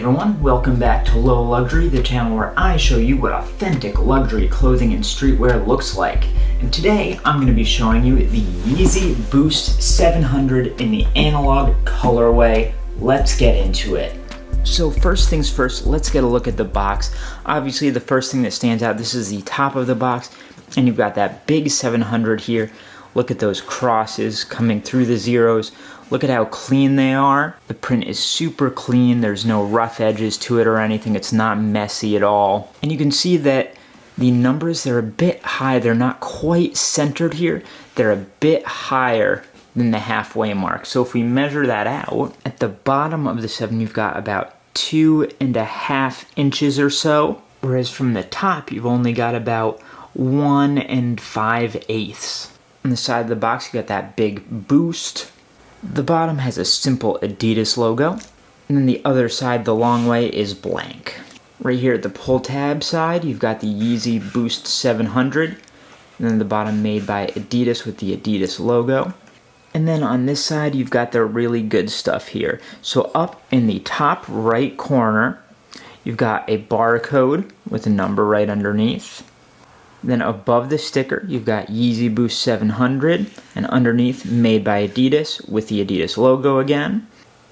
everyone, welcome back to Low Luxury, the channel where I show you what authentic luxury clothing and streetwear looks like. And today I'm going to be showing you the Yeezy Boost 700 in the analog colorway. Let's get into it. So first things first, let's get a look at the box. Obviously the first thing that stands out, this is the top of the box, and you've got that big 700 here. Look at those crosses coming through the zeros. Look at how clean they are. The print is super clean. There's no rough edges to it or anything. It's not messy at all. And you can see that the numbers, they're a bit high. They're not quite centered here. They're a bit higher than the halfway mark. So if we measure that out, at the bottom of the 7, you've got about 2.5 inches or so. Whereas from the top, you've only got about 1 5/8. On the side of the box, you got that big boost. The bottom has a simple Adidas logo, and then the other side, the long way, is blank. Right here at the pull tab side, you've got the Yeezy Boost 700, and then the bottom made by Adidas with the Adidas logo. And then on this side, you've got the really good stuff here. So up in the top right corner, you've got a barcode with a number right underneath. Then above the sticker, you've got Yeezy Boost 700, and underneath, made by Adidas with the Adidas logo again.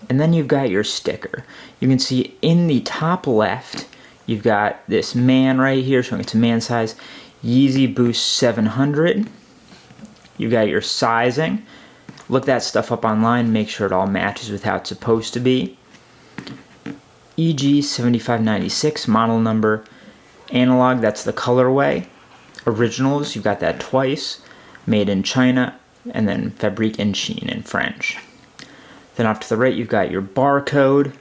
And then you've got your sticker. You can see in the top left, you've got this man right here, showing it's a man size, Yeezy Boost 700. You've got your sizing. Look that stuff up online, make sure it all matches with how it's supposed to be. EG 7596, model number. Analog, that's the colorway. Originals, you've got that twice, made in China, and then Fabrique en Chine in French. Then off to the right, you've got your barcode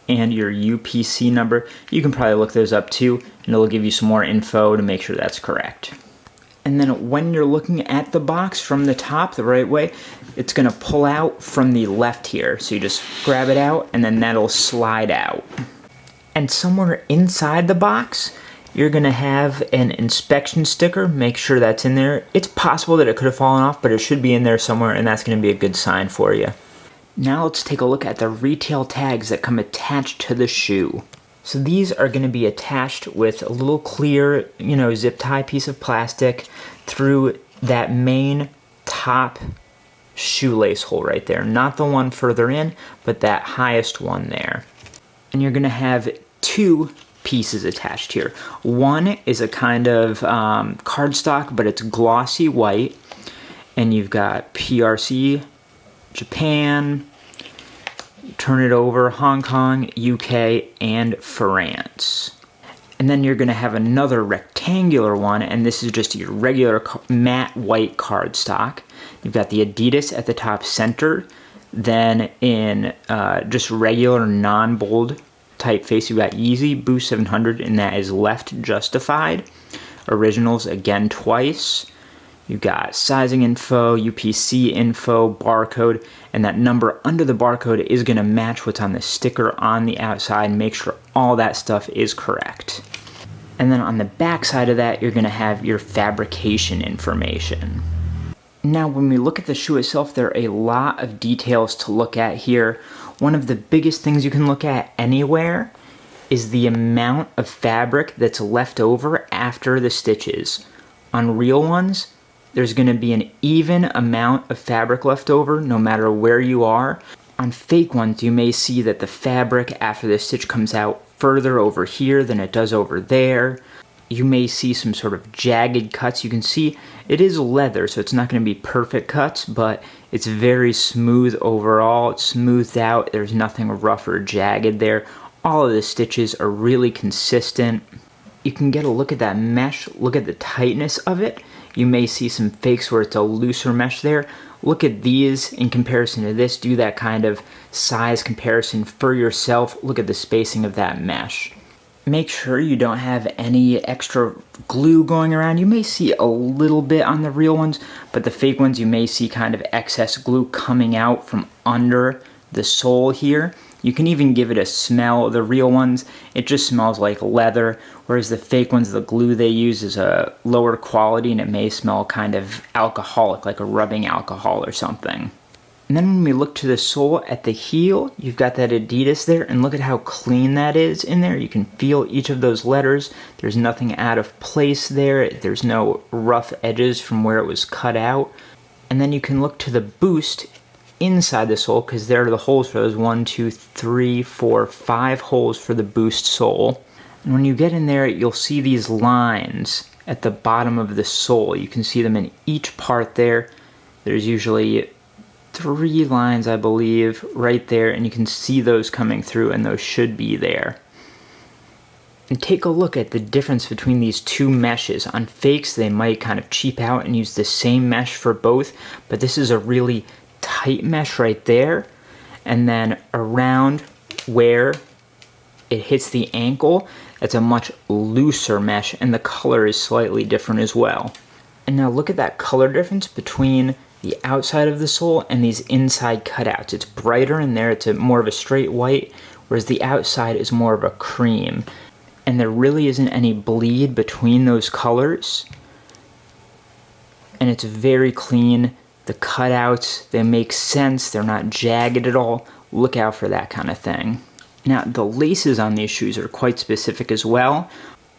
and your UPC number. You can probably look those up too, and it'll give you some more info to make sure that's correct. And then when you're looking at the box from the top, the right way, it's going to pull out from the left here. So you just grab it out, and then that'll slide out. And somewhere inside the box, you're going to have an inspection sticker. Make sure that's in there. It's possible that it could have fallen off, but it should be in there somewhere, and that's going to be a good sign for you. Now let's take a look at the retail tags that come attached to the shoe. So these are going to be attached with a little clear, zip tie piece of plastic through that main top shoelace hole right there. Not the one further in, but that highest one there. And you're going to have two pieces attached here. One is a kind of cardstock, but it's glossy white, and you've got PRC, Japan, turn it over, Hong Kong, UK, and France. And then you're going to have another rectangular one, and this is just your regular matte white cardstock. You've got the Adidas at the top center, then in just regular non-bold typeface, you've got Yeezy Boost 700, and that is left justified. Originals again twice. You've got sizing info, UPC info, barcode, and that number under the barcode is going to match what's on the sticker on the outside. Make sure all that stuff is correct. And then on the back side of that, you're going to have your fabrication information. Now, when we look at the shoe itself, there are a lot of details to look at here. One of the biggest things you can look at anywhere is the amount of fabric that's left over after the stitches. On real ones, there's going to be an even amount of fabric left over no matter where you are. On fake ones, you may see that the fabric after the stitch comes out further over here than it does over there. You may see some sort of jagged cuts. You can see it is leather, so it's not going to be perfect cuts, but it's very smooth overall. It's smoothed out. There's nothing rough or jagged there. All of the stitches are really consistent. You can get a look at that mesh. Look at the tightness of it. You may see some fakes where it's a looser mesh there. Look at these in comparison to this. Do that kind of size comparison for yourself. Look at the spacing of that mesh. Make sure you don't have any extra glue going around. You may see a little bit on the real ones, but the fake ones you may see kind of excess glue coming out from under the sole here. You can even give it a smell. The real ones, it just smells like leather, whereas the fake ones, the glue they use is a lower quality and it may smell kind of alcoholic, like a rubbing alcohol or something. And then when we look to the sole at the heel, you've got that Adidas there, and look at how clean that is in there. You can feel each of those letters. There's nothing out of place there. There's no rough edges from where it was cut out. And then you can look to the Boost inside the sole, because there are the holes for those 1, 2, 3, 4, 5 holes for the Boost sole. And when you get in there, you'll see these lines at the bottom of the sole. You can see them in each part there. There's usually 3 lines, I believe, right there, and you can see those coming through, and those should be there. And take a look at the difference between these two meshes. On fakes, they might kind of cheap out and use the same mesh for both, but this is a really tight mesh right there, and then around where it hits the ankle, it's a much looser mesh, and the color is slightly different as well. And now look at that color difference between the outside of the sole and these inside cutouts. It's brighter in there, it's more of a straight white, whereas the outside is more of a cream. And there really isn't any bleed between those colors. And it's very clean. The cutouts, they make sense, they're not jagged at all. Look out for that kind of thing. Now, the laces on these shoes are quite specific as well.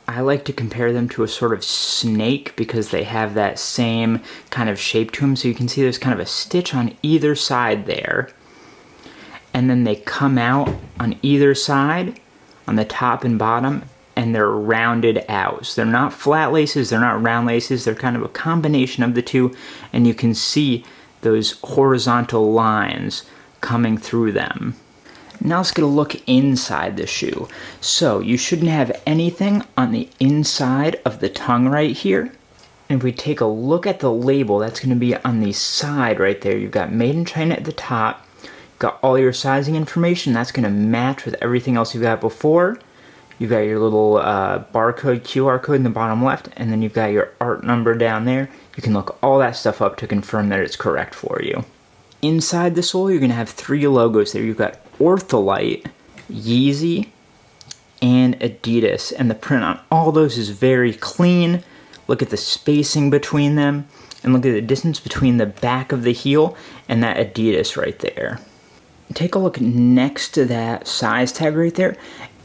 I like to compare them to a sort of snake because they have that same kind of shape to them. So you can see there's kind of a stitch on either side there. And then they come out on either side, on the top and bottom, and they're rounded out. So they're not flat laces, they're not round laces, they're kind of a combination of the two. And you can see those horizontal lines coming through them. Now let's get a look inside the shoe. So you shouldn't have anything on the inside of the tongue right here. And if we take a look at the label, that's going to be on the side right there. You've got Made in China at the top. You've got all your sizing information. That's going to match with everything else you've got before. You've got your little barcode, QR code in the bottom left, and then you've got your art number down there. You can look all that stuff up to confirm that it's correct for you. Inside the sole, you're going to have 3 logos there. You've got Ortholite, Yeezy, and Adidas, and the print on all those is very clean. Look at the spacing between them, and look at the distance between the back of the heel and that Adidas right there. Take a look next to that size tag right there,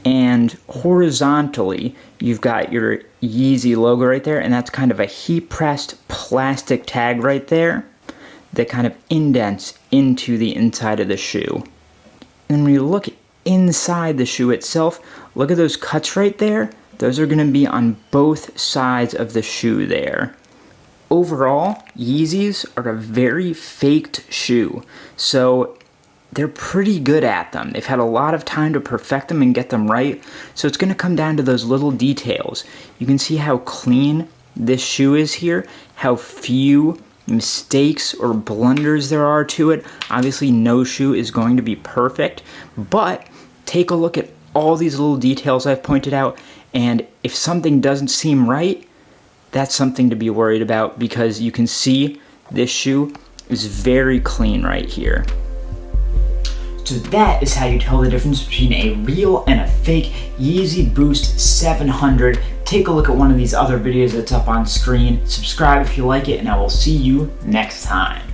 and horizontally you've got your Yeezy logo right there, and that's kind of a heat pressed plastic tag right there that kind of indents into the inside of the shoe. And when you look inside the shoe itself, look at those cuts right there. Those are going to be on both sides of the shoe there. Overall, Yeezys are a very faked shoe, so they're pretty good at them. They've had a lot of time to perfect them and get them right, so it's going to come down to those little details. You can see how clean this shoe is here, how few mistakes or blunders there are to it. Obviously, no shoe is going to be perfect, but take a look at all these little details I've pointed out, and if something doesn't seem right, that's something to be worried about, because you can see this shoe is very clean right here. So that is how you tell the difference between a real and a fake Yeezy Boost 700. Take a look at one of these other videos that's up on screen. Subscribe if you like it, and I will see you next time.